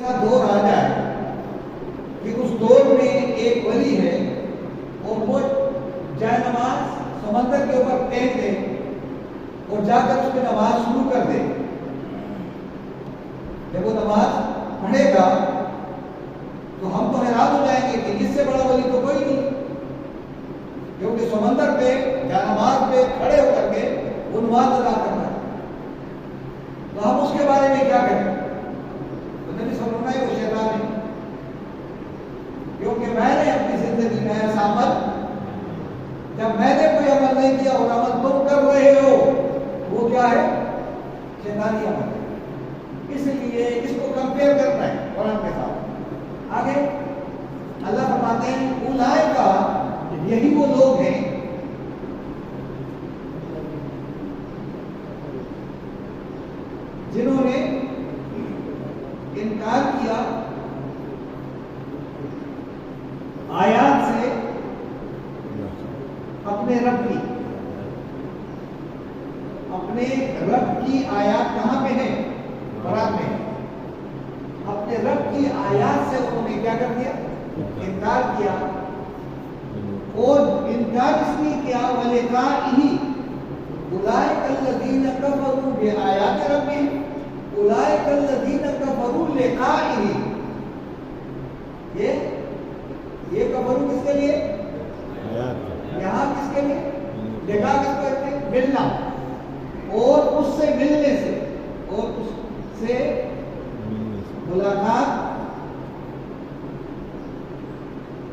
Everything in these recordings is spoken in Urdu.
ایسا دور آ جائے کہ اس دور میں ایک ولی ہے اور وہ جائے نماز سمندر کے اوپر پھینک دے اور جا کر اس پہ نماز شروع کر دے. جب وہ نماز پڑھے گا تو ہم تو حیران ہو جائیں گے کہ اس سے بڑا ولی تو کوئی نہیں، کیونکہ سمندر پہ یا نماز پہ کھڑے ہو کر کے وہ نماز ادا کرنا ہے. تو ہم اس کے بارے میں کیا کہیں؟ تو نبی صلی اللہ علیہ وسلم وہ شیطان ہے، کیونکہ میں نے اپنی زندگی میں ایسا عمل، جب میں نے کوئی عمل نہیں کیا اور عمل تم کر رہے ہو وہ کیا ہے؟ شیطانی عمل ہے. اس لیے اس کو کمپیئر کرنا ہے قرآن کے ساتھ. آگے اللہ فرماتے ہیں اولئکا، یہی وہ لوگ ہیں جنہوں نے انکار کیا آیات سے اپنے رب کی. اپنے رب کی آیات کہاں پہ ہیں؟ قرآن میں. اپنے رب کی آیات سے انہوں نے کیا کر دیا؟ انکار کیا. اور انکار اس لیے کیا وَلِقَائِهِ أُولَٰئِكَ الَّذِينَ كَفَرُوا بِآيَاتِ رَبِّهِمْ أُولَٰئِكَ الَّذِينَ كَفَرُوا لِقَائِهِ. یہ کفرو کس کے لیے؟ یہاں کس کے لیے؟ لقاء کس کو کہتے ہیں؟ ملنا. اور اس سے ملنے سے اور اس سے ملاقات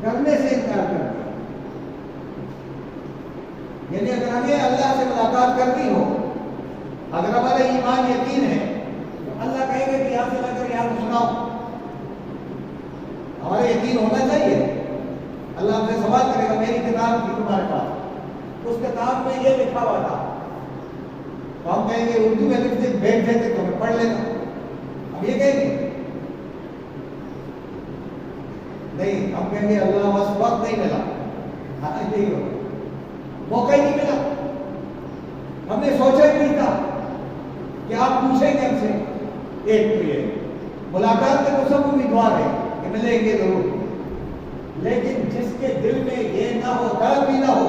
کرنے سے انکار کرتے ہیں. یعنی اگر ہمیں اللہ سے ملاقات کرنی ہو، اگر ہمارا ایمان یقین ہے تو اللہ کہے گا کہ یہاں سے لگ کر یہاں کو سناؤ. ہمارا یقین ہونا چاہیے. اللہ ہم سے سوال کرے گا میری کتاب کی تمہارے پاس، اس کتاب میں یہ لکھا ہوا تھا، تو ہم کہیں گے اردو میں لکھ دے بیٹھ جاتے تو ہمیں پڑھ لینا. ہم یہ کہیں گے نہیں، ہم کہیں گے اللہ بس وقت نہیں ملا. ہاں یہی ہوگا، موقع ہی نہیں ملا. ہم نے سوچا ہی نہیں تھا کہ آپ پوچھیں گے ہم سے. ایک تو یہ ملاقات کے تو سب امیدوار ہے کہ ملیں گے ضرور، لیکن جس کے دل میں یہ نہ ہو، طلب بھی نہ ہو،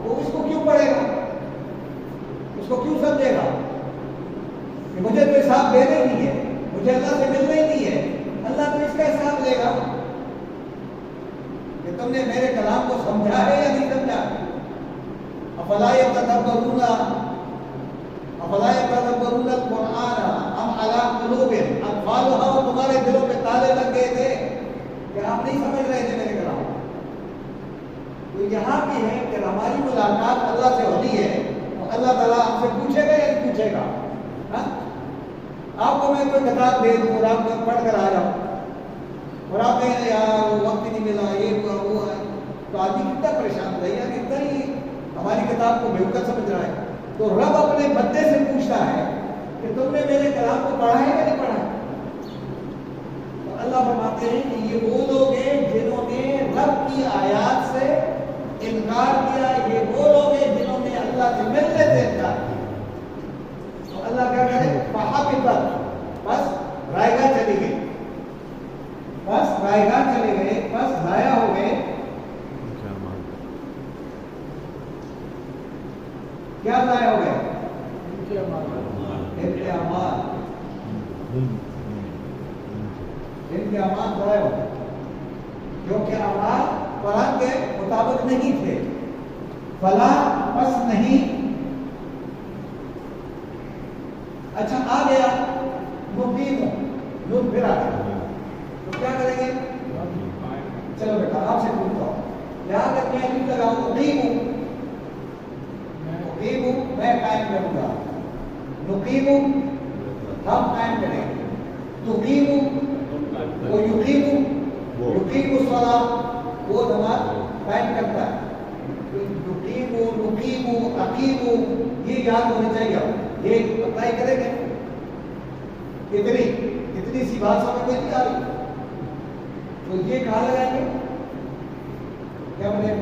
وہ اس کو کیوں پڑھے گا؟ اس کو کیوں سمجھے گا کہ مجھے تو حساب دینا ہی نہیں ہے، مجھے اللہ سے ملنا ہی نہیں ہے. اللہ تو اس کا حساب لے گا کہ تم نے میرے کلام کو سمجھا ہے یا نہیں سمجھا. افلا یتدبرون القرآن ام علی قلوب اقفالها. تمہارے دلوں پہ تالے لگ گئے تھے کہ آپ نہیں سمجھ رہے تھے میرے کلام. تو یہاں بھی ہے کہ ہماری ملاقات اللہ سے ہونی ہے، اللہ تعالیٰ آپ سے پوچھے گا یا نہیں پوچھے گا؟ آپ کو میں کوئی کتاب دے دوں اور آپ کو پڑھ کر آ جاؤں اور آپ کہیں یار وقت نہیں ملا، یہ ہوا وہ ہے، تو آدمی کتنا پریشان ہو جائے، کتنا ہی ہماری کتاب کو بےوقت سمجھ رہا ہے. تو رب اپنے بندے سے پوچھتا ہے کہ تم نے میرے کلام کو پڑھا ہے یا نہیں پڑھا ہے؟ تو اللہ فرماتے ہیں کہ یہ وہ لوگ ہیں جنہوں نے رب کی آیات سے انکار کیا. یہ وہ لوگ ہیں جنہوں نے اللہ سے ملنے سے انکار کیا. تو اللہ کیا کہتے ہیں؟ فَحَبِطَتْ، بس رائے گاہ چلی گئی، بس رائے گاہ چلے گئے، بس ضائع ہو گئے. کیا ضائع ہو گئے؟ امتحانات ضائع ہو گئے، کیونکہ اعمال قرآن کے مطابق نہیں تھے. فلا بس نہیں. اچھا آ گیا مقیم، لوگ پھر آ گیا تو کیا کریں گے؟ چلو بیٹا آپ سے پوچھتا ہوں، یہاں تک میں نہیں لگاؤں مقیم ہوں، مقیم ہوں میں قائم کروں گا، مقیم ہوں ہم قائم کریں گے، تقیم ہوں وہ یقیم ہوں، یقیم الصلاۃ وہ نماز قائم کرتا ہے. یقیم ہوں، نقیم ہوں، عقیم ہوں، یہ یاد ہونا چاہیے. یہ اپلائی کریں گے. اتنی سی بات سمجھ میں نہیں آ رہی تو یہ کہاں لگائیں گے؟ کیا میں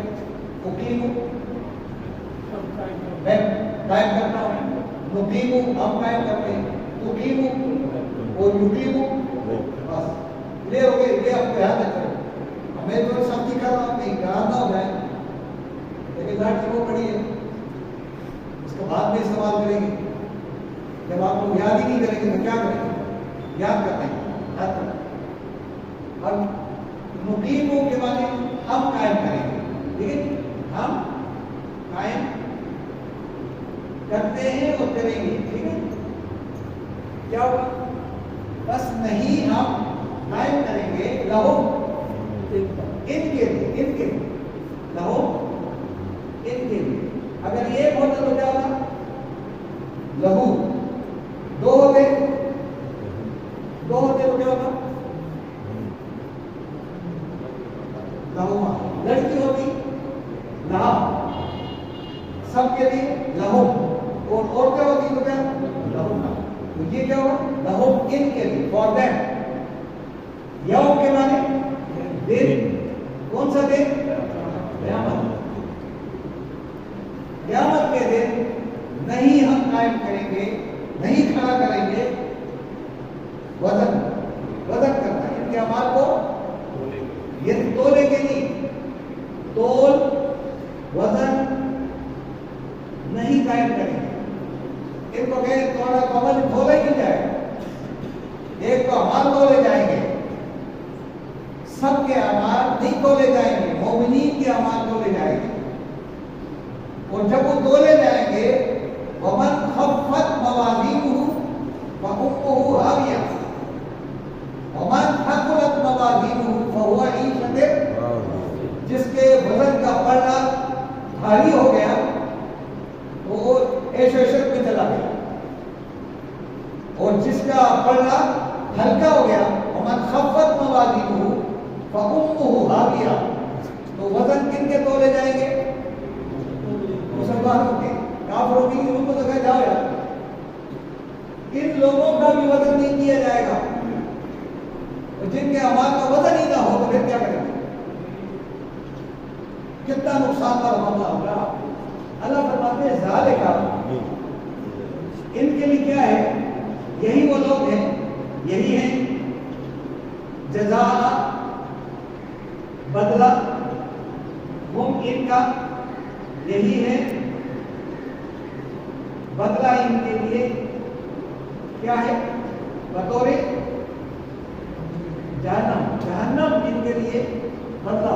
مقیم ہوں میں قائم کرتا ہوں، مقیم ہوں ہم قائم کرتے ہیں، تقیم ہوں اور یقیم ہوں بس کلیئر ہو گئے، یہ آپ دھیان رکھیں، میں تو سختی کر رہا ہوں نہیں ڈرانا ہو جائے، لیکن لاٹھی وہ پڑی ہے، اس کو بعد میں استعمال کریں گے، جب آپ لوگ یاد ہی نہیں کریں گے تو کیا کریں گے؟ یاد کرنا ہے، یاد کرنا ہے۔ اور مقیموں کے معنی ہم قائم کریں گے، لیکن ہم قائم کرتے ہیں اور کریں گے، ٹھیک ہے؟ کیا ہوگا؟ بس نہیں ہم قائم کریں گے لہم ان کے لیے لہم ان کے لیے۔ اگر ایک ہوتا تو کیا ہوتا؟ لہو، دو ہوتے تو کیا ہوتا؟ لہوما، لڑکی ہوتی لہا، سب کے لیے لہم، اور عورتیں ہوتی تو کیا؟ لہوما۔ تو یہ کیا ہوگا؟ لہم ان کے لیے، فار دیم۔ یوم کے معنی دن، کون سا دن؟ قیامت۔ قیامت کے دن نہیں ہم قائم کریں گے، نہیں کھڑا کریں گے وزن کرنا ہے ان کے اعمال کو، یہ تولے کے لیے تول وزن نہیں قائم کریں گے۔ ان کو کہیں تھوڑا عمل تھولا ہی نہیں جائے گا، ایک تو اعمال تولے جائیں گے، سب کے اعمال نہیں تولے جائیں گے، مومنین کے اعمال تولے جائیں گے، اور جب وہ تولے جائیں گے وَمَنْ خَفَّتْ مَوَازِينُهُ فَأُمُّهُ هَاوِيَةٌ وَمَنْ ثَقُلَتْ مَوَازِينُهُ فَهُوَ عِيشَةٌ، جس کے وزن کا پلڑا بھاری ہو گیا تو وہ عیش و عشرت میں چلا گیا، اور جس کا پلڑا ہلکا ہو گیا وَمَنْ خَفَّتْ مَوَازِينُهُ فَأُمُّهُ هَاوِيَةٌ، تو وزن کن کے تولے جائیں گے؟ مسلمانوں کے، کافروں کی ان کو تو کہا جاؤ یار، ان لوگوں کا بھی وزن نہیں کیا جائے گا، اور جن کے اعمال کا وزن ہی نہ ہو تو پھر کیا کریں گے؟ کتنا نقصان کا معاملہ ہوگا۔ اللہ فرماتے ہیں ذالک، ان کے لیے کیا ہے؟ یہی وہ لوگ ہیں، یہی ہیں جزاء، بدلہ، ہم ان کا یہی ہے بدلہ، ان کے لیے کیا ہے؟ بطور جہنم ان کے لیے بدلہ۔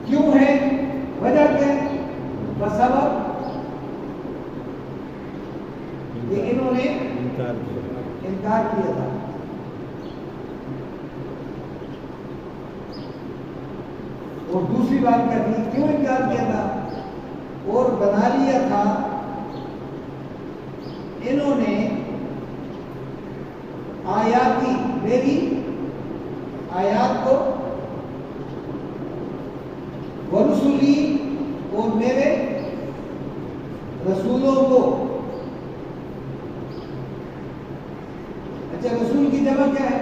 کیوں ہے؟ وجہ کیا ہے؟ بسبب کہ انہوں نے انکار کیا تھا، اور دوسری بات کیا تھی؟ کیوں انکار کیا تھا؟ اور بنا لیا تھا انہوں نے آیاتی، میری آیات کو، ورسولی، اور میرے رسولوں کو۔ اچھا، رسول کی جمع کیا ہے؟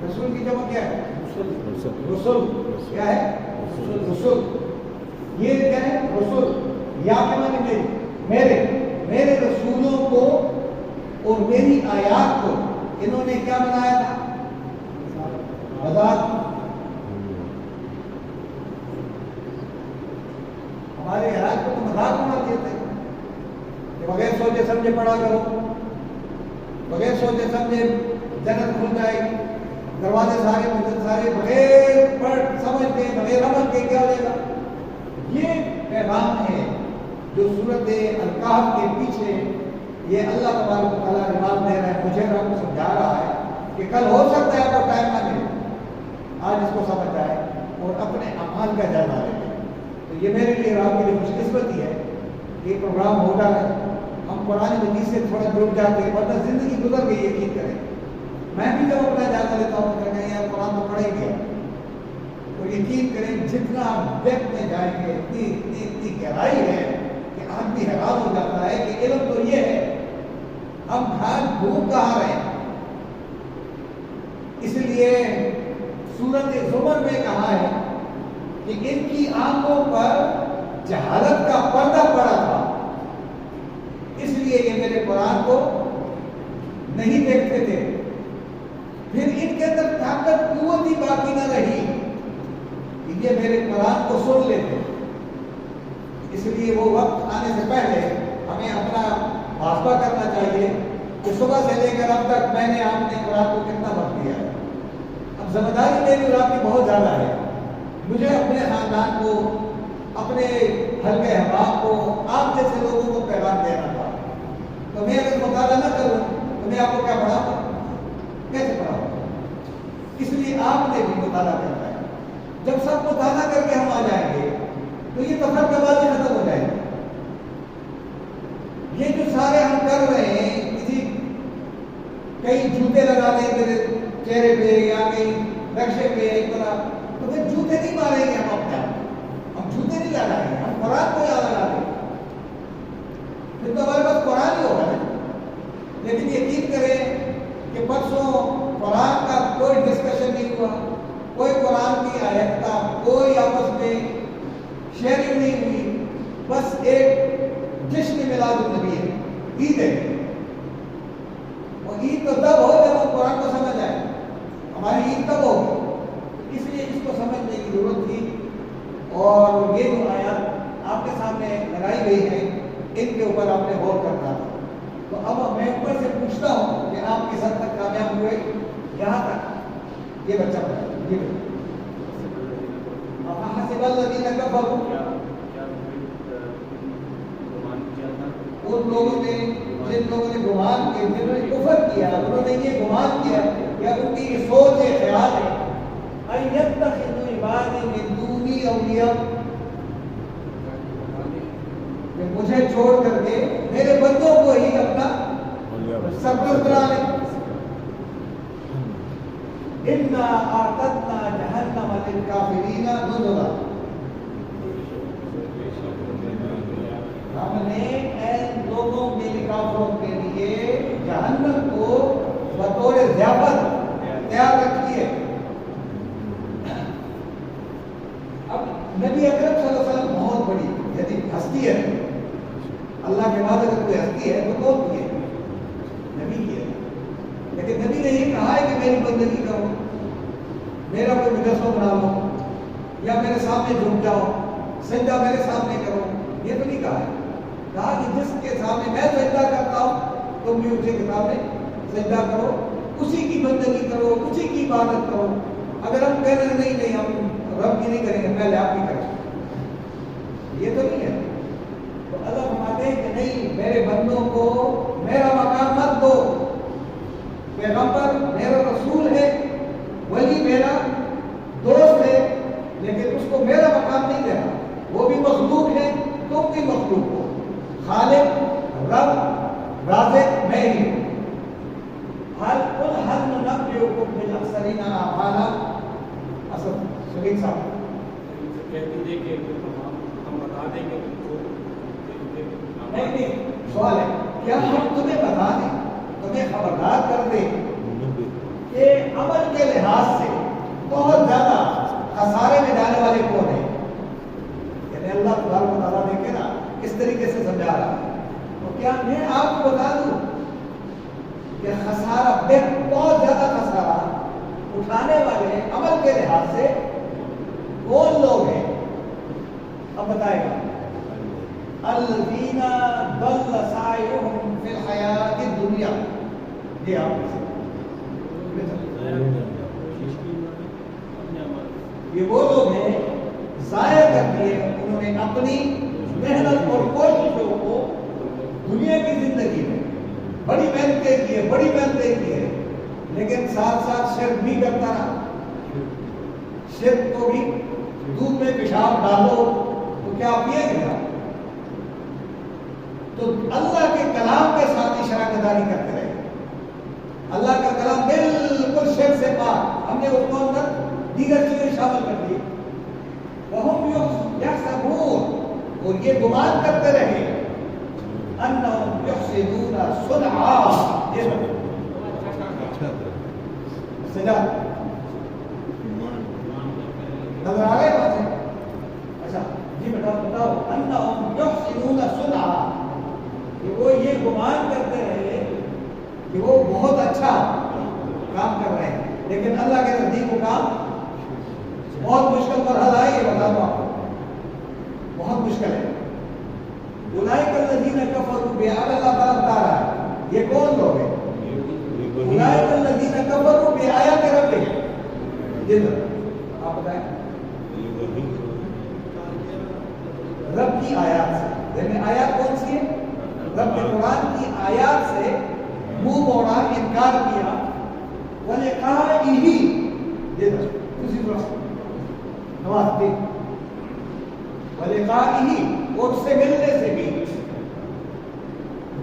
رسول کی جمع کیا ہے؟ رسول کیا ہے؟ رسول، یہ کیا ہے؟ رسول، یا کے معنی میرے رسولوں کو اور میری آیات کو انہوں نے کیا بنایا تھا؟ مذاق۔ ہمارے آیات کو تو مذاق بنا دیتے ہیں کہ بغیر سوچے سمجھے پڑھا کرو، بغیر سوچے سمجھے جنت کھل جائے گی، دروازے سارے بغیر پڑھ سمجھ کے بغیر عمل کے کیا ہو جائے گا۔ یہ پیغام ہے جو سورت الکہف کے پیچھے یہ اللہ تبارک و تعالیٰ نماز دے رہا ہے، مجھے رب کو سمجھا رہا ہے کہ کل ہو سکتا ہے آپ کو ٹائم نہ ملے، آج اس کو سمجھ جائے اور اپنے اعمال کا جائزہ لے۔ تو یہ میرے لیے آپ کے لیے خوش قسمتی ہے کہ یہ پروگرام ہوتا ہے، ہم قرآن مجید سے تھوڑا جڑ جاتے ہیں، ورنہ زندگی گزر گئی، یقین کریں۔ میں بھی جب اپنا جائزہ لیتا ہوں تو کہیں یار قرآن تو پڑھا ہی گیا، تو یقین کریں جتنا آپ ڈیپتھ میں جائیں گے اتنی گہرائی ہے کہ آدمی حیران ہو جاتا ہے کہ علم تو یہ ہے، ہم ڈھونڈ کہاں رہے ہیں۔ اس لیے سورۃ زمر میں کہا ہے کہ ان کی آنکھوں پر جہالت کا پردہ پڑا تھا، اس لیے یہ میرے قرآن کو نہیں دیکھتے تھے، پھر ان کے اندر طاقت قوت ہی باقی نہ رہی کہ یہ میرے قرآن کو سن لیتے. اس لیے وہ وقت آنے سے پہلے ہمیں اپنا محاسبہ کرنا چاہیے کہ صبح سے لے کر اب تک میں نے آپ نے قرآن کو کتنا وقت دیا ہے. اب ذمہ داری میری اور آپ کی بہت زیادہ ہے. مجھے اپنے خاندان کو، اپنے حلقے احباب کو، آپ جیسے لوگوں کو پیغام دینا تھا. تو میں اگر مطالعہ نہ کروں تو میں آپ کو کیا پڑھاؤں؟ کیسے پڑھاؤں؟ اس لیے آپ نے بھی مطالعہ کرنا ہے. جب سب مطالعہ کر کے ہم آ جائیں گے تو یہ تفرقہ بازی ختم ہو جائے گی. یہ جو سارے ہم کر رہے ہیں، کسی کئی جوتے لگا دیں میرے چہرے پہ یا کہیں نقشے پہ ایک طرح، تو پھر جوتے نہیں ماریں گے ہم اپنے آپ. ہم جوتے نہیں لگائیں گے، ہم قرآن کو یاد لگا دیں گے. پھر تو ہمارے پاس قرآن ہی ہوگا نا. لیکن یقین کریں کہ پرسوں قرآن کا کوئی ڈسکشن نہیں ہوا، کوئی قرآن کی آیت کا کوئی آپس میں شیئرنگ نہیں ہوئی. بس ایک جشن میلاد النبی ہے، عید ہے. اور عید تو تب ہو جب ہم قرآن کو سمجھ آئے. ہماری عید تب ہوگی. اس لیے اس کو سمجھنے کی ضرورت تھی. اور یہ جو آیات آپ کے سامنے لگائی گئی ہے ان کے اوپر آپ نے غور کرنا تھا. تو اب میں اوپر سے پوچھتا ہوں کہ آپ کس حد تک کامیاب ہوئے. یہاں تک یہ بچہ بتا یہ ان لوگوں نے جن لوگوں نے گمان کیا، جنہوں نے کفر کیا، انہوں نے یہ گمان کیا یا ان کی یہ سوچ ہے، خیال ہے ان یتخذوا عبادی من دونی اولیاء، کہ مجھے چھوڑ کر کے میرے بندوں کو ہی اپنا سرپرست بنا لیں. انا اعتدنا جہنم للکافرین نزلا، ہم نے ان لوگوں کے کافروں کے لیے جہنم کو بطور ضیافت تیار رکھی ہے. اب نبی اکرم صلی اللہ علیہ وسلم بہت بڑی یعنی ہستی ہے. اللہ کے بعد اگر کوئی ہستی ہے تو کون کی ہے؟ نبی کی ہے. لیکن نبی نے یہ کہا ہے کہ میری بندگی کرو، میرا کوئی مجسمہ بنا لو یا میرے سامنے جھک جاؤ، سجدہ میرے سامنے کرو. یہ تو نہیں کہا ہے. کہا کہ جس کے سامنے میں سجدہ کرتا ہوں تم بھی اسی کے سامنے سجدہ کرو، اسی کی بندگی کرو، اسی کی عبادت کرو. اگر ہم کہہ رہے ہیں نہیں ہم رب کی نہیں کریں گے، پہلے آپ کی کریں، یہ تو نہیں ہے. تو اللہ فرماتے ہیں کہ نہیں، میرے بندوں کو میرا مقام مت دو. پیغمبر میرا رسول ہے، ولی میرا دوست ہے، لیکن اس کو میرا مقام نہیں دینا. وہ بھی مخلوق ہے، تم بھی مخلوق ہو. خالق رب رازق میں ہی ہوں. حل ننبئکم بالاخسرین اعمالا. اصل سلیم صاحب کہہ دیجیے کہ ہم بتا دیں گے ان کو. نہیں سوال ہے کیا ہم تمہیں بتا دیں، تمہیں خبردار کر دیں کہ عمل کے لحاظ سے بہت زیادہ خسارے میں جانے والے کون ہیں؟ یعنی اللہ تبارک و تعالیٰ دیکھے نا کس طریقے سے سمجھا رہا ہے. تو کیا میں آپ کو بتا دوں کہ خسارہ بہت زیادہ خسارہ اٹھانے والے عمل کے لحاظ سے کون لوگ ہیں؟ اب بتائے گا. الذین ضل سعیہم فی الحیاۃ الدنیا. یہ آپ یہ وہ لوگ ہیں ضائع کر دیے انہوں نے اپنی محنت اور کوششوں کو دنیا کی زندگی میں. بڑی محنتیں کی ہے، بڑی محنتیں کی ہے، لیکن ساتھ ساتھ شرک بھی کرتا رہا. شرک کو بھی دودھ میں پیشاب ڈالو تو کیا پیے گا؟ تو اللہ کے کلام کے ساتھ ہی شراکت داری کرتے رہے. اللہ کا کلام بالکل شرک سے پاک، ہم نے اس کو اندر دیگر چیزیں شامل کر دی. وہم یحسبون، اور یہ گمان کرتے رہے انہم یحسنون صنعا. یہ سجا نظر آ گئے بات ہے؟ اچھا جی بیٹا بتاؤ. انہم یحسنون صنعا، کہ وہ یہ گمان کرتے رہے کہ وہ بہت اچھا کام کر رہے ہیں. بہت مشکل مرحلہ ہے یہ، بتا دو آپ کو بہت مشکل ہے. اولئک الذین کفروا بآیات اللہ تعالیٰ بتا رہا ہے یہ کون لوگ ہیں؟ اولئک الذین کفروا بآیات ربہم. جدھر آپ بتائیں رب کی آیات سے، دیکھیں آیات کون سی ہے؟ رب کے قرآن کی آیات سے منہ موڑا، انکار کیا. وَلِقَائِهِ جدھر دوسری طرف نماز دیکھ وَلِقَائِهِ اور اس سے ملنے سے بھی،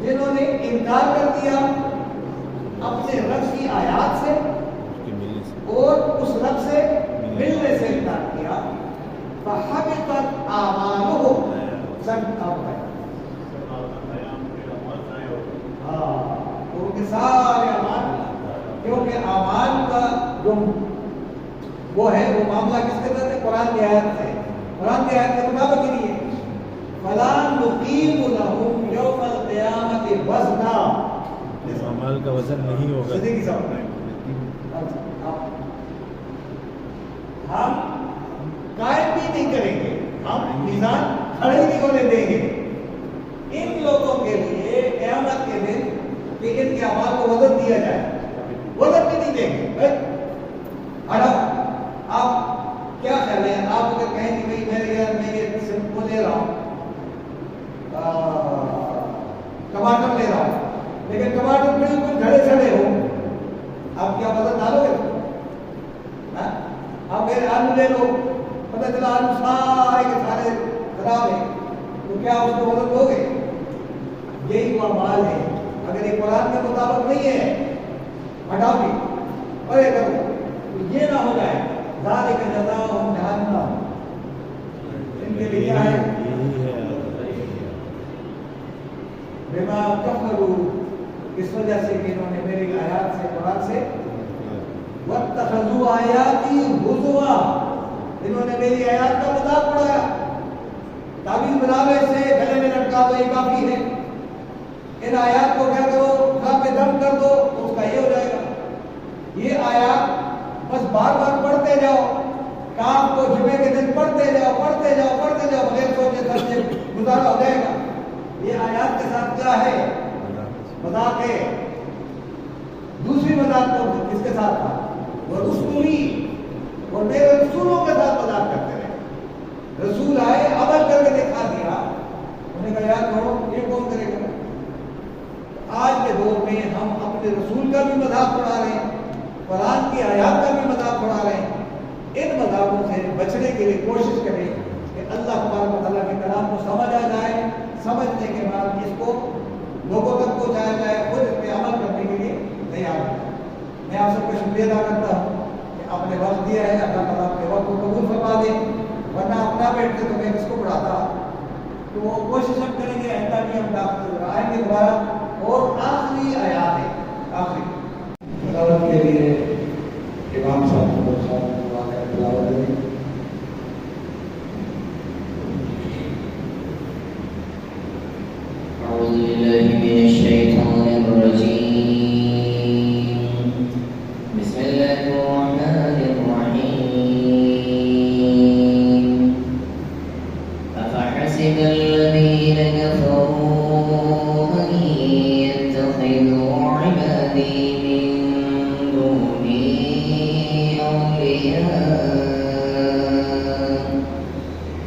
جنہوں نے انکار کر دیا اپنے رب کی آیات سے اور اس رب سے ملنے سے انکار کیا، فَحَبِطَتْ أَعْمَالُهُمْ ان کے سارے اعمال، کیونکہ اعمال کا جو وہ ہے وہ معاملہ کس کے ساتھ ہے؟ قرآن کی آیت سے. قرآن کی آیت کے مطابق ہی نہیں ہے. فَلَا نُقِيمُ لَهُمْ يَوْمَ الْقِيَامَةِ وَزْنًا. اعمال کا وزن نہیں ہوگا. صدیقی صاحب ہم قائم بھی نہیں کریں گے، ہم میزان کھڑے نہیں ہونے دیں گے ان لوگوں کے لیے قیامت کے دن کہ ان کے اعمال کو وزن دیا جائے. وزن بھی نہیں دیں گے. ہٹاؤ. آپ کیا خیال ہے؟ آپ اگر کہیں کہ بھائی میں یہ وہ لے رہا ہوں، ٹماٹر لے رہا ہوں، لیکن ٹماٹر بالکل گھڑے چڑھے ہو، آپ کیا وزن ڈالو گے؟ آپ میرے آلو لے لو، پتہ چلا آلو سارے کے سارے خراب ہیں، تو کیا اس کو وزن دو گے؟ یہی وہ اعمال ہے. اگر یہ قرآن کے مطابق نہیں ہے ہٹاؤ گے اور یہ کرو، تو یہ نہ ہو جائے ذالک جزاؤہم جہنم. ان کے لیے کیا ہے؟ بما کفروا، اس وجہ سے کہ انہوں نے میری آیات سے، قرآن سے، واتخذوا آیاتی ہزوا، انہوں نے میری آیات کا مذاق اڑایا. تعبیر بناوے سے گلے میں لٹکا دو یہ کافی ہے. ان آیات کو کیا کرو؟ خواہ پہ دم کر دو، اس کا یہ ہو جائے گا. یہ آیات بس بار بار پڑھتے جاؤ، کام کو جمعے کے دن پڑھتے جاؤ پڑھتے جاؤ پڑھتے جاؤ، بغیر سوچے سمجھے گزارا ہو جائے گا. یہ آیات کے ساتھ کیا ہے؟ مذاق ہے. دوسری مذاق کو کس کے ساتھ تھا؟ وہ رسولی، اور میرے رسولوں کے ساتھ مذاق کرتے رہے. رسول آئے، عمل کر کے دکھا دیا، انہوں نے کہا یار چھوڑو یہ کون کرے گا. آج کے دور میں ہم اپنے رسول کا بھی مذاق اڑا رہے ہیں، قرآن کی آیات کا بھی مذاق اڑا رہے ہیں. ان مذاقوں سے بچنے کے لیے کوشش کریں کہ اللہ تبارک و تعالیٰ کے کلام کو سمجھ آ جائے، سمجھنے کے بعد اس کو لوگوں تک پہنچایا جائے، خود اس پہ عمل کرنے کے لیے تیار ہے. میں آپ سب کو شکریہ ادا کرتا ہوں کہ آپ نے وقت دیا ہے. اللہ تعالیٰ آپ کے وقت کو قبول فرما دے، ورنہ اپنا بیٹھتے تو میں کس کو پڑھاتا. تو کوشش ہم کریں گے آئندہ بھی ہم آئیں گے دوبارہ. اور آخری آیات ہے، آخری تلاوت کے لیے امام صاحب کو تلاوت دیں. أعوذ بالله من الشيطان الرجيم. بسم الله الرحمن الرحيم. أفحسب الذين كفروا أن يتخذوا عبادي من دوني أولياء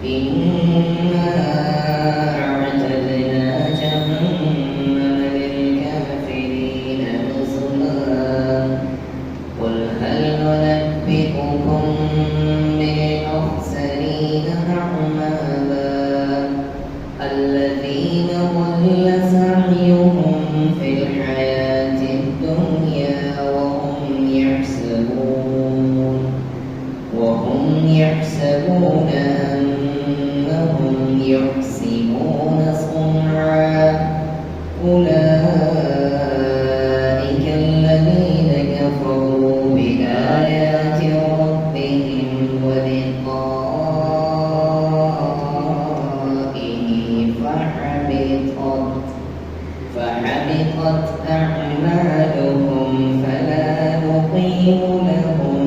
إنا أعتدنا جهنم للكافرين نزلا. قل هل ننبئكم بالأخسرين أعمالا الذين ضل سعيهم في الحياة الدنيا وهم يحسبون أنهم يحسنون صنعا. أولئك الذين كفروا بآيات ربهم ولقائه فحبطت أعمالهم فلا نقيم لهم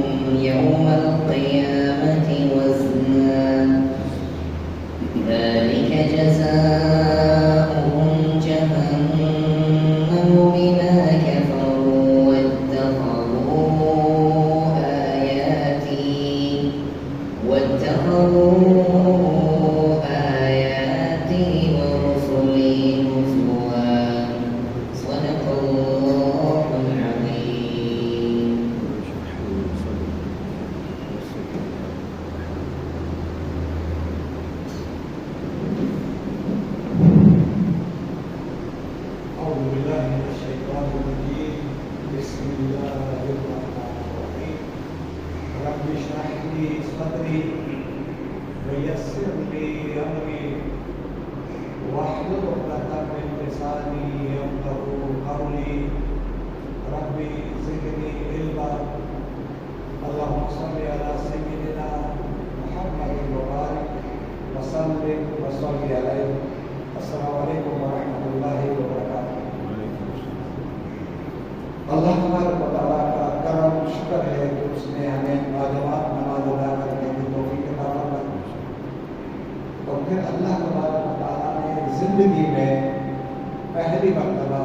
يوم القيامة لي صدري ويسر لي أمري واحلل عقدة من لساني يفقهوا قولي ربي زدني علما اللهم صل على سيدنا محمد وبارك وسلم وصل عليه. السلام علیکم ورحمۃ اللہ وبرکاتہ. اللہ تبارک و تعالیٰ کا کرم شکر ہے کہ اس نے ہمیں باجماعت نماز ادا کرنے کی توفیق عطا فرمائی اور پھر اللہ تبارک و تعالیٰ نے زندگی میں پہلی مرتبہ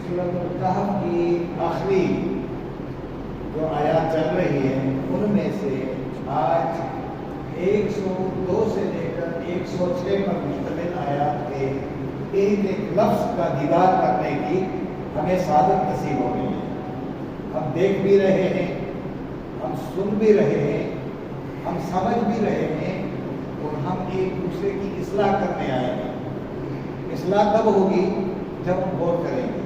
سورۃ الکہف کی آخری جو آیات چل رہی ہیں ان میں سے آج 102 سے لے کر 106 پر مشتمل آیات کے ایک لفظ کا دیدار کرنے کی ہمیں سعادت نصیب ہو گئی ہے. ہم دیکھ بھی رہے ہیں, ہم سن بھی رہے ہیں, ہم سمجھ بھی رہے ہیں اور ہم ایک دوسرے کی اصلاح کرنے آئے ہیں. اصلاح تب ہوگی جب ہم غور کریں گے.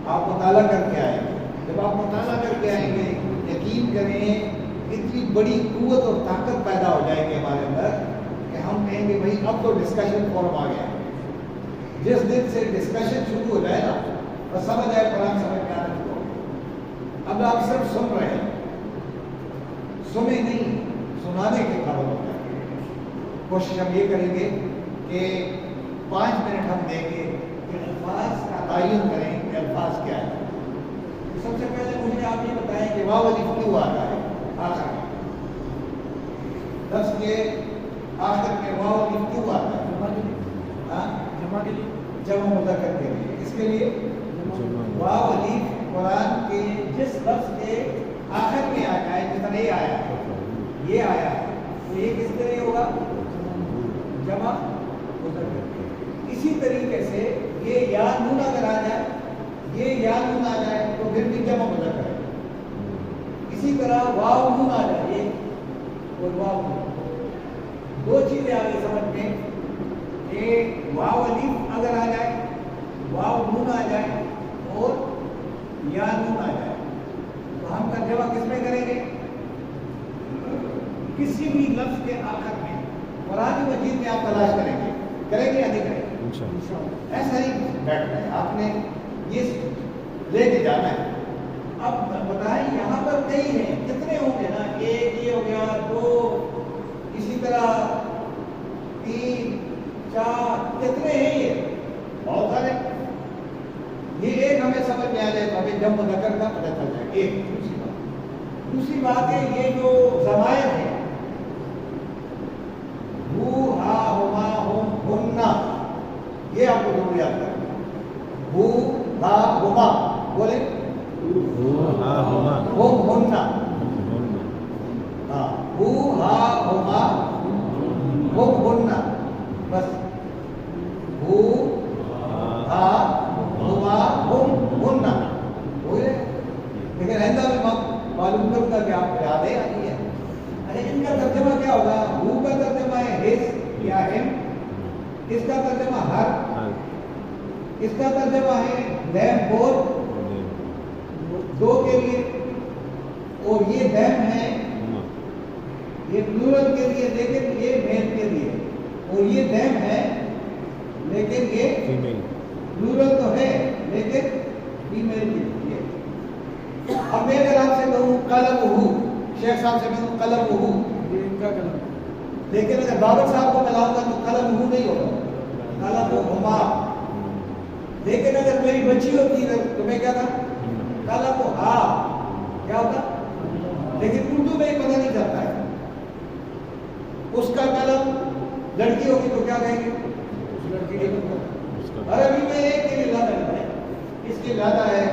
آپ مطالعہ کر کے آئیں گے. جب آپ مطالعہ کر کے آئیں گے یقین کریں اتنی بڑی قوت اور طاقت پیدا ہو جائے گی ہمارے اندر کہ ہم کہیں گے بھائی اب تو ڈسکشن فورم آ گیا. جس دن سے ڈسکشن شروع ہو جائے نا بس سمجھ آئے قرآن سمجھ میں آنے کو. اب آپ صرف سن رہے ہیں, سنے نہیں, سنانے کے قابل ہو جائے. کوشش ہم یہ کریں گے کہ 5 منٹ ہم دیں گے کہ الفاظ کا تعین کریں کہ الفاظ کیا ہے. سب سے پہلے مجھے آپ یہ بتائیں کہ واو الف کیوں آ رہا ہے آخر میں, لفظ کے آخر میں واو الف کیوں آ رہا ہے؟ جمع کے لیے, جمع مذکر کے لیے. اس کے لیے واو الف قرآن کے جس لفظ کے آخر میں آ جائے, جتنا یہ آیا ہے تو یہ کس طرح ہوگا؟ جمع مذکر. اسی طریقے سے یہ یا نون اگر آ جائے, یہ یا نون آ جائے تو پھر بھی جمع مذکر ہے. اسی طرح واو نون آ جائے اور واو نون, 2 چیزیں آگے سمجھ میں کہ واو الف اگر آ جائے, واو نون آ جائے اور یا نون آ جائے تو ہم ترجمہ کس میں کریں گے؟ کسی بھی لفظ کے آخر میں قرآن مجید میں آپ تلاش کریں گے یا نہیں کریں گے؟ ایسا ہی بیٹھنا ہے, آپ نے یہ لے کے جانا ہے. اب بتائیں یہاں پر کئی ہیں, کتنے ہوں گے نا؟ 1 یہ ہو گیا, 2 اسی طرح 3 4 کتنے ہیں؟ یہ بہت سارے. یہ ایک ہمیں سمجھ میں آ جائے تو ہمیں جب مذکر کا پتہ چل جائے. ایک دوسری بات ہے یہ جو ضمائر ہیں ہو ہا ہما ہم ہننا, یہ آپ کو ضرور یاد کرنا. ہو ہا ہما بولے ہم ہننا, ہاں ہو ہا ہما ہم ہننا, بس ہو ہا ہما ہم ہننا. لیکن آئندہ میں معلوم کروں گا کہ آپ کو یاد ہے یا نہیں ہے. ارے ان کا ترجمہ کیا ہوگا؟ ہو کا ترجمہ ہے ہس یا ہم, اس کا ترجمہ ہر, اس کا ترجمہ ہے دیم بور 2 کے لیے, اور یہ دیم ہے یہ پلورل کے لیے لیکن یہ میل کے لیے, اور یہ دیم ہے لیکن یہ پلورل تو ہے لیکن فیمیل کے لیے. اب میں اگر آپ سے کہوں قلم ہو, شیخ صاحب سے کہوں قلم ہو, یہ ان کا قلم, لیکن اگر بابر صاحب کو ملاؤں گا تو قلم ہو نہیں ہوگا, قلم ہما. لیکن اگر میری بچی ہوتی ہے تو میں کیا تھا؟ قلم ہا, کیا ہوتا؟ لیکن اردو میں پتہ نہیں چلتا ہے. اس کا قلم لڑکی ہوگی تو کیا کہیں گے؟ اس لڑکی کے قلم. عربی میں ایک کے لیے لادہ ہے, اس کی لادہ ہے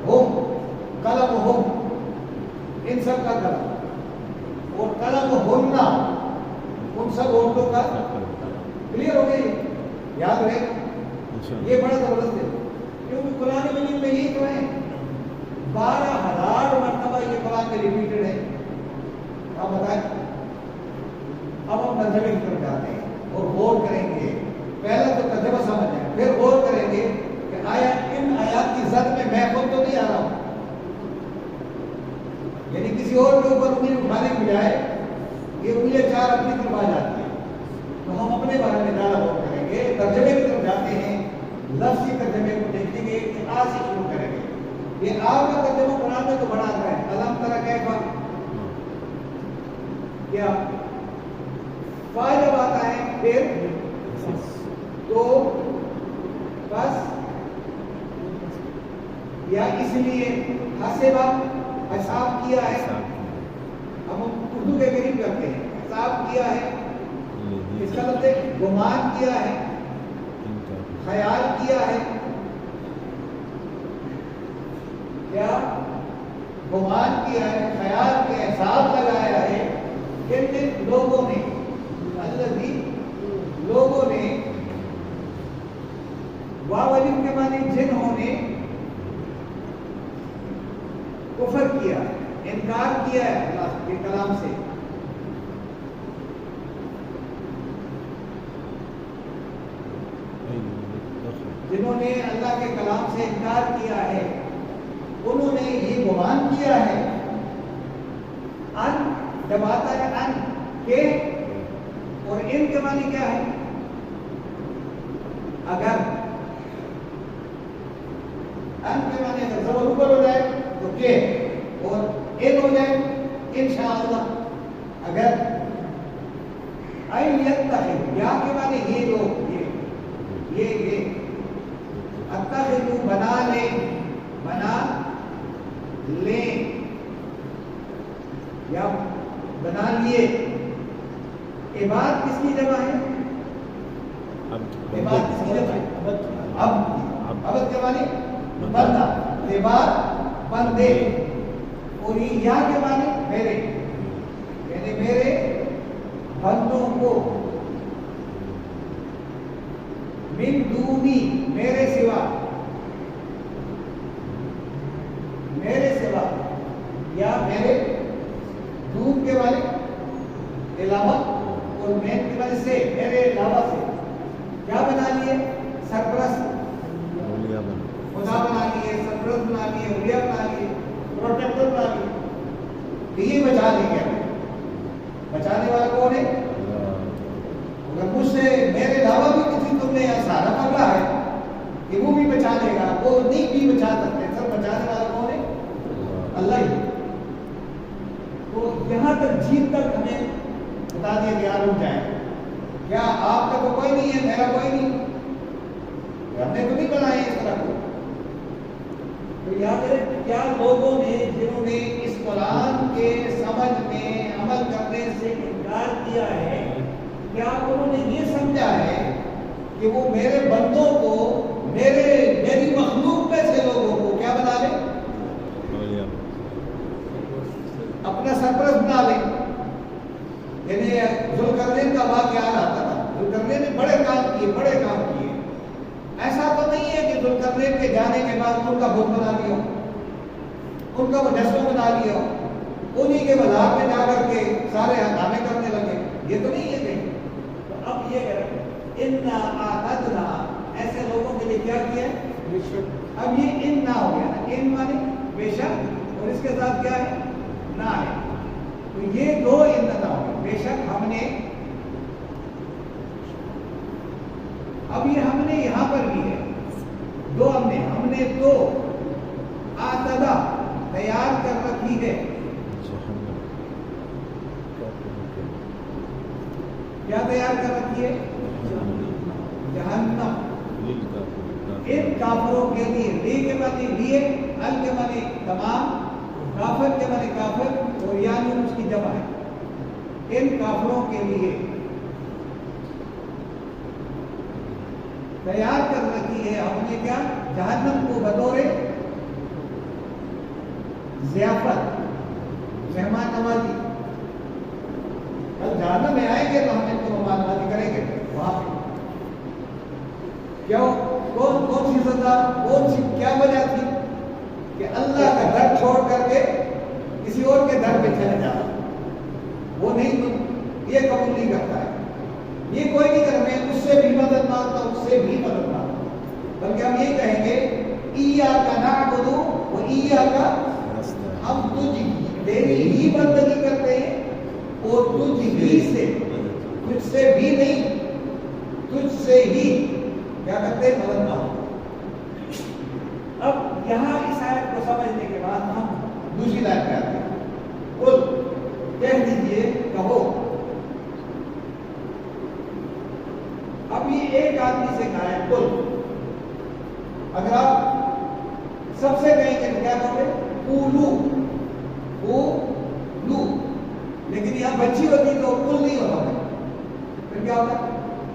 ہم, قلم ہم, ان سب کا قلم, اور قلم ہننا ان سب عورتوں کا. کلیئر ہو گئی؟ یاد رہے یہ بڑا زبردست ہے کیونکہ قرآن مجید میں یہی تو ہے. 12,000 مرتبہ یہ قرآن میں ریپیٹڈ ہے. آپ بتائیں, اب ہم ترجمے کی طرف جاتے ہیں اور غور کریں گے. پہلے تو ترجمہ سمجھیں, پھر غور کریں گے کہ آیا ان آیات کی زد میں خود تو نہیں آ رہا ہوں, یعنی لیکن کسی اور کے اوپر انگلی اٹھانے کی بجائے یہ انگلیاں چار اپنی طرف آ جاتی ہیں. تو ہم اپنے بارے میں زیادہ غور کریں گے. ترجمے کی طرف جاتے ہیں, لفظی ترجمے کو دیکھیں گے کہ آ سے شروع کریں گے. یہ آ کا ترجمہ قرآن میں تو بڑا آتا ہے, الم تر کیف, کیا فا جب آتا ہے پھر تو بس یا اس لیے حسبہ حساب کیا ہے, ہم اردو کے قریب کرتے ہیں, حساب کیا ہے اس کا مطلب گمان کیا ہے, خیال کیا ہے, کیا گمان کیا ہے, خیال کے حساب لگایا ہے. کن لوگوں نے, الذی لوگوں نے, واو الف کے معنی جنہوں نے کفر کیا, انکار کیا ہے اللہ کے کلام سے. جنہوں نے اللہ کے کلام سے انکار کیا ہے انہوں نے یہ گمان کیا ہے. ان جب آتا ہے ان کے, اور ان کے معنی کیا ہے, اگر. ان کے معنی اگر زبر اوپر ہو جائے تو کے, اور ان ہو جائے انشاءاللہ اگر. این یتخذ, یا کے معنی یہ لوگ, یہ اتخذو بنا لے, بنا لے یا بنا لیے. عباد کس کی جمع ہے, عباد کس کی جمع ہے, عبد کے معنی بندہ, عباد بندے. اور یہ یا کے معنی میرے, یعنی میرے بندوں کو, من دونی میرے سوا, میرے سوا, یا میرے دون کے والے علاوہ, اور مین کے والے سے, میرے علاوہ سے کیا بنا لیے, سرپرست, خدا بنا لیے, سرپرست بنا لیے, اولیاء بنا لیے, پروٹیکٹر بنا لیے. تو یہ بچا لیں گے. بچانے والا کون ہے, اگر مجھ سے میرے علاوہ بھی کسی تم نے سارا پکڑا ہے کہ وہ بھی بچا لے گا, وہ نہیں بھی بچا سکتے. سب بچانے والا کون ہے, اللہ ہی. تو یہاں تک جیت تک ہمیں بتا دیا کہ آپ رک جائیں. کیا آپ کا تو کوئی نہیں ہے, میرا کوئی نہیں, ہم نے تو نہیں بنایا اس طرح کو. تو یاد رکھیں کیا لوگوں نے جنہوں نے اس قرآن کے سمجھ میں عمل کرنے سے انکار کیا ہے, کیا انہوں نے یہ سمجھا ہے کہ وہ میرے بندوں کو, میری مخلوق میں سے لوگوں کو کیا بنا لیں, اپنا سرپرست بنا لیں. یعنی ذوالقرنین کا واقعہ آتا تھا, ذوالقرنین نے بڑے کام کیے. ایسا تو نہیں ہے کہ ذوالقرنین کے جانے کے بعد ان کا بت بنا لیا, ان کا مجسمہ بنا لیا, انہی کے مزار میں جا کر کے سارے ہنگامے کرنے لگے. یہ تو نہیں ہے کہیں. تو اب یہ کہہ رہے انا اعتدنا, ایسے لوگوں کے لیے کیا کیا ہے. اب یہ ان نہ ہو گیا نا, ان مانی بے شک, اور اس کے ساتھ کیا ہے, نہ ہے. تو یہ دو ان نہ ہو گئے. بے شک ہم نے, اب یہ ہم نے یہاں پر بھی ہے دو, ہم نے دو اعتدا تیار کر رکھی ہے. کیا تیار کر رکھی ہے, جہنم. ان کافروں کے لیے, لی کے معنی لیے, ال کے معنی تمام, کافر کے معنی کافر, اور یعنی اس کی جمع ہے. ان کافروں کے لیے تیار کر رکھی ہے ہم نے کیا, جہنم کو بطور ضیافت, مہمان نوازی. کل جہنم میں آئیں گے تو ہم ان کو مہمان نوازی کریں گے وہاں پہ. کیوں, کون سی سزا, کون سی کیا وجہ تھی کہ اللہ کا گھر چھوڑ کر کے کسی اور کے گھر پہ چلے جانا. وہ نہیں, یہ قبول نہیں کرتا ہے. یہ کوئی نہیں کرے, میں اس سے بھی مدد مانگتا ہوں, اس سے بھی مدد مانگتا ہوں. بلکہ ہم یہ کہیں گے ایاک نعبد و ایاک ہم تجھ تیری ہی بندگی کرتے ہیں اور تجھ ہی سے، تجھ سے بھی نہیں، تجھ سے ہی کیا کرتے ہیں؟ مدد مانگتے۔ اب یہاں اس آیت کو سمجھنے کے بعد ہم دوسری لائن پہ آتے ہیں، قل کہہ دیجئے، کہو۔ اب یہ ایک آدمی سے کہا ہے قل، اگر آپ سب سے کہیں گے تو کیا کہو گے؟ قولو، قولو، لیکن یہاں بچی ہوتی تو قل نہیں ہوتا، پھر کیا ہوتا؟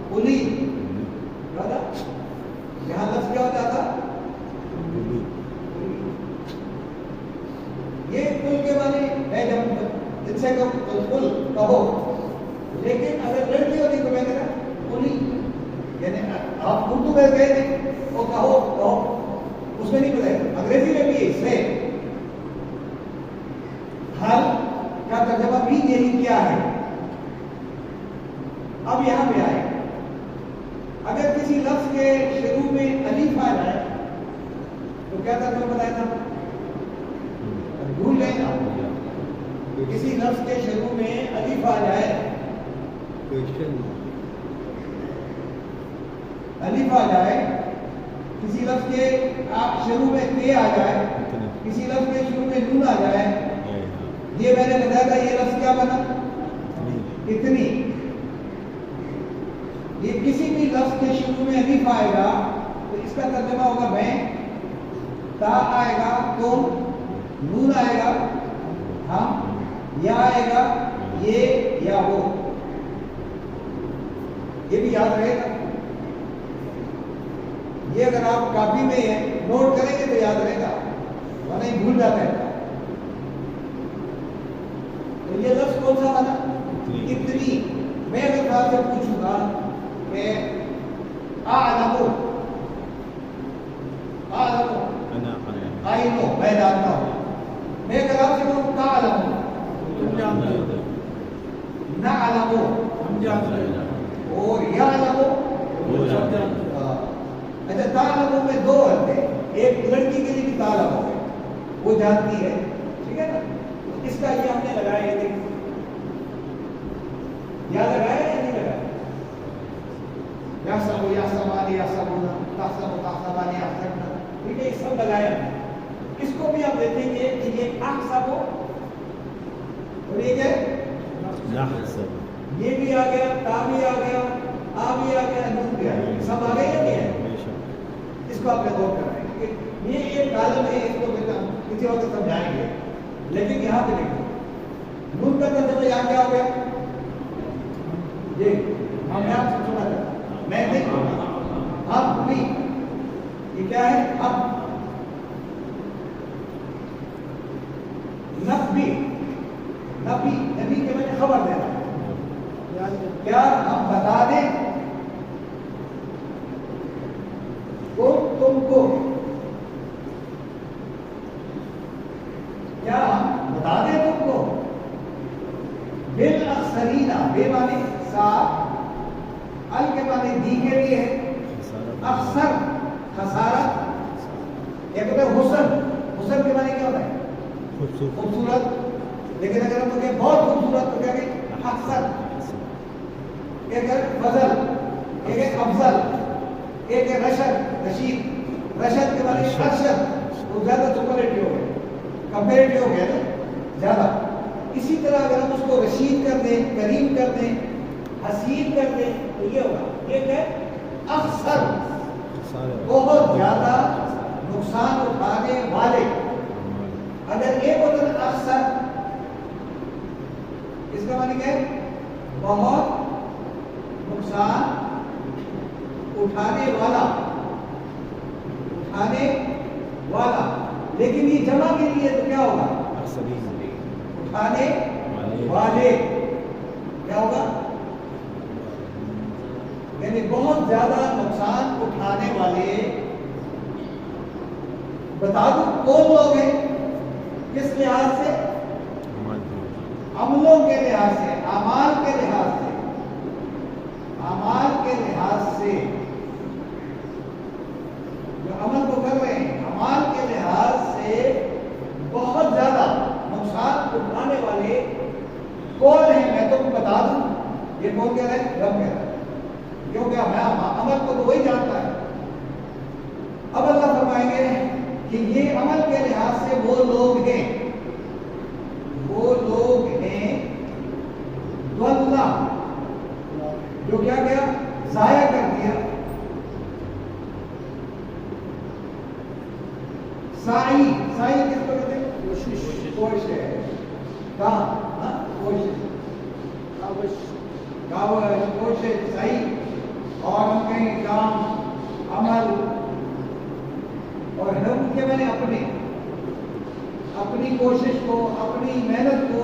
قلی، کیا ہوتا؟ یہاں لفظ کیا ہو جاتا؟ یہ قل کے معنی ہے جب ان سے قل کہو، لیکن اگر لڑکی ہوتی تو میں کہتا قلی، یعنی آپ اردو میں کہہ دیں وہ کہو کہو، اس میں نہیں پتہ ہے، انگریزی میں بھی سے حال کا ترجمہ بھی یہی کیا ہے۔ اب یہاں پہ آئے، اگر کسی لفظ کے شروع میں الف آ جائے تو کیا ترجمہ بتایا تھا؟ بھول گئے نا؟ کسی لفظ کے شروع میں الف آ جائے، الف آ جائے، کسی لفظ کے شروع میں تے آ جائے، کسی لفظ کے شروع میں نون آ جائے، یہ میں نے بتایا تھا یہ لفظ کیا بنا؟ اتنی۔ یہ کسی بھی لفظ کے شروع میں الف آئے گا تو اس کا ترجمہ ہوگا میں، تا آئے گا تم، نون آئے گا ہم، یا آئے گا یہ یا وہ۔ یہ بھی یاد رہے گا، یہ اگر آپ کاپی میں نوٹ کریں گے تو یاد رہے گا، ورنہ ہی بھول جاتا ہے۔ تو یہ لفظ کون سا بنا؟ اتنی۔ میں اگر آپ سے پوچھوں گا کہ اعلم، آئی نو، میں جانتا ہوں، میں اگر آپ سے کہوں تعلم، تم جانتے ہو، نعلم، ہم جانتے ہیں، اور یعلم، وہ سب جانتے ہیں۔ اچھا تعلم میں دو ہوتے ہیں، ایک لڑکی کے لیے بھی تعلم ہو گئے، وہ جانتی ہے، ٹھیک ہے نا؟ تو اس کا یہ ہم نے لگایا، یہ دیکھ یا لگایا یا نہیں لگایا؟ یا سب یا سمانی یا سبونا تحسب تحسبانی یا سبنا، ٹھیک ہے، یہ سب لگایا۔ اس کو بھی آپ دیکھیں گے کہ یہ احسب اور یہ کیا ہے؟ یہ بھی آ گیا، تا بھی آ گیا، آ بھی آ گیا، نون بھی آ گیا، سب آ گئے یا نہیں ہے؟ اس کو آپ نے غور کرنا ہے، یہ ایک کالم ہے، اس کو کسی وقت سمجھائیں گے، لیکن یہاں پہ دیکھیں نون کا ترجمہ یہاں کیا ہو گیا؟ یہ ہم آپ سے سنا تھا، میں نہیں، ہم بھی، یہ کیا ہے؟ ہم نبی، نبی، نبی کے میں نے خبر دینا، کیا ہم بتا دیں تم کو، کیا ہم بتا دیں تم کو؟ بالاخسرین، بے معنی ساتھ، ال کے معنی دی کے لیے ہے، اکثر خسارت، ایک ہوتا ہے حسن، حسن کے معنی کیا ہوتا ہے؟ خوبصورت، لیکن اگر ہم کہیں بہت خوبصورت تو کیا کہیں؟ اکثر۔ ایک ہے فضل، ایک ہے افضل، ایک ہے رشد، رشید، رشد کے معنی ارشد، وہ زیادہ سپرلیٹو ہو گئے، کمپیریٹو ہو گیا نا زیادہ۔ اسی طرح اگر ہم اس کو رشید کر دیں، کریم کر دیں، حسین کر دیں تو یہ ہوگا، ایک ہے اکثر، بہت زیادہ نقصان اٹھانے والے۔ اگر ایک ہوتا ہے اکثر، اس کا معنی کیا ہے؟ بہت نقصان اٹھانے والا، اٹھانے والا، لیکن یہ جمع کے لیے تو کیا ہوگا؟ اٹھانے والے، کیا ہوگا؟ یعنی بہت زیادہ نقصان اٹھانے والے۔ بتا دوں کون لوگ ہیں؟ کس لحاظ سے؟ عملوں کے لحاظ سے، اعمال کے لحاظ سے، اعمال کے لحاظ سے، جو عمل کو کر رہے ہیں، اعمال کے لحاظ سے بہت زیادہ نقصان بتا دوں، یہ کون کہہ رہا ہے؟ رب کہہ رہا ہے، کیونکہ عمل کو تو وہی جانتا ہے۔ اب اللہ فرمائیں گے کہ یہ عمل کے لحاظ سے وہ لوگ ہیں ضلّا، جو کیا کیا؟ ضائع کر دیا۔ سعی کس کو کہتے ہیں؟ کوشش ہے، کام، کوشش، صحیح، اور ہم کہیں کام، عمل، اور ہم کے میں نے اپنی کوشش کو، اپنی محنت کو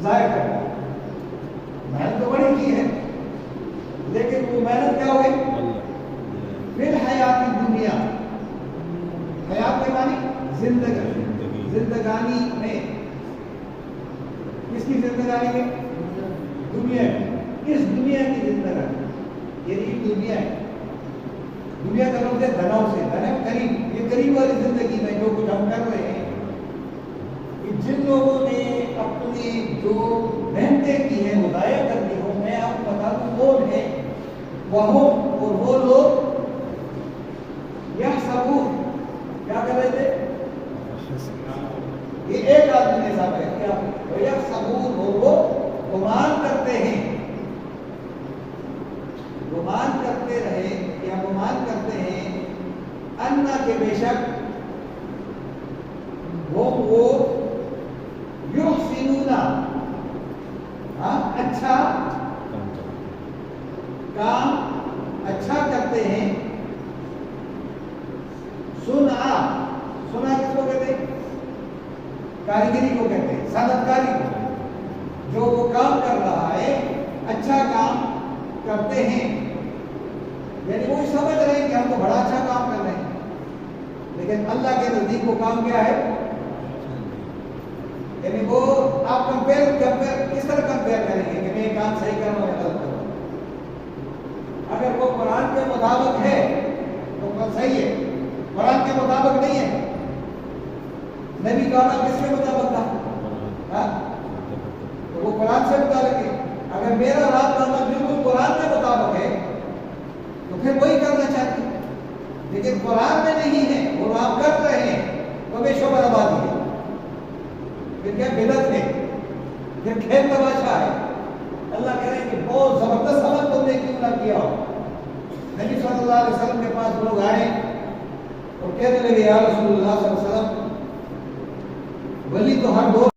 ضائع کر دیا۔ محنت تو بڑی کی ہے، لیکن وہ محنت کیا ہو گئی؟ پھر حیات دنیا، حیات کے معنی زندگانی میں، کس کی زندگانی میں؟ دنیا میں، اس دنیا کی زندگانی، یعنی دنیا ہے، دنیا کا لفظ ہے دھنوں سے، دھن قریب، یہ قریب والی زندگی میں جو کچھ ہم کر رہے ہیں، کہ جن لوگوں نے اپنی جو محنتیں کی ہیں وہ ضائع کر دی ہو، میں آپ کو بتا دوں کون ہے وہ، اور وہ لوگ یحسبون، کیا کر رہے تھے؟ یہ ایک آدمی نے صاحب ہے کیا؟ یحسبون، وہ گمان کرتے ہیں، گمان کرتے رہے یا گمان کرتے ہیں، انا کے بے شک وہ یحسنون، اچھا کام اچھا کرتے ہیں، سنا کس کو کہتے ہیں؟ کاریگری کو کہتے ہیں، صنعت کاری کو، جو وہ کام کر رہا ہے اچھا کام کرتے ہیں، یعنی وہ سمجھ رہے ہیں کہ ہم تو بڑا اچھا کام کر رہے ہیں، لیکن اللہ کے نزدیک وہ کام کیا ہے؟ یعنی وہ آپ کمپیئر کس طرح کمپیئر کریں گے کہ میں یہ کام صحیح کر رہا ہوں یا غلط کر رہا ہوں؟ اگر وہ قرآن کے مطابق ہے تو صحیح ہے، قرآن کے مطابق نہیں ہے، نبی کا کام کس کے مطابق تھا؟ تو وہ قرآن سے مطابق ہے۔ اگر میرا رات کا عمل بالکل قرآن کے مطابق ہے تو پھر وہی کرنا چاہتے ہیں، لیکن قرآن میں نہیں ہے اور آپ کر رہے ہیں تو بے شعبہ آبادی ہے، پھر کیا بدعت ہے، پھر کھیل تماشا ہے۔ اللہ کہہ رہے ہیں کہ بہت زبردست عمل تم نے کیوں نہ کیا ہو۔ نبی صلی اللہ علیہ وسلم کے پاس لوگ آئے اور کہنے لگے یا رسول اللہ صلی اللہ علیہ وسلم، ولی تو ہر دور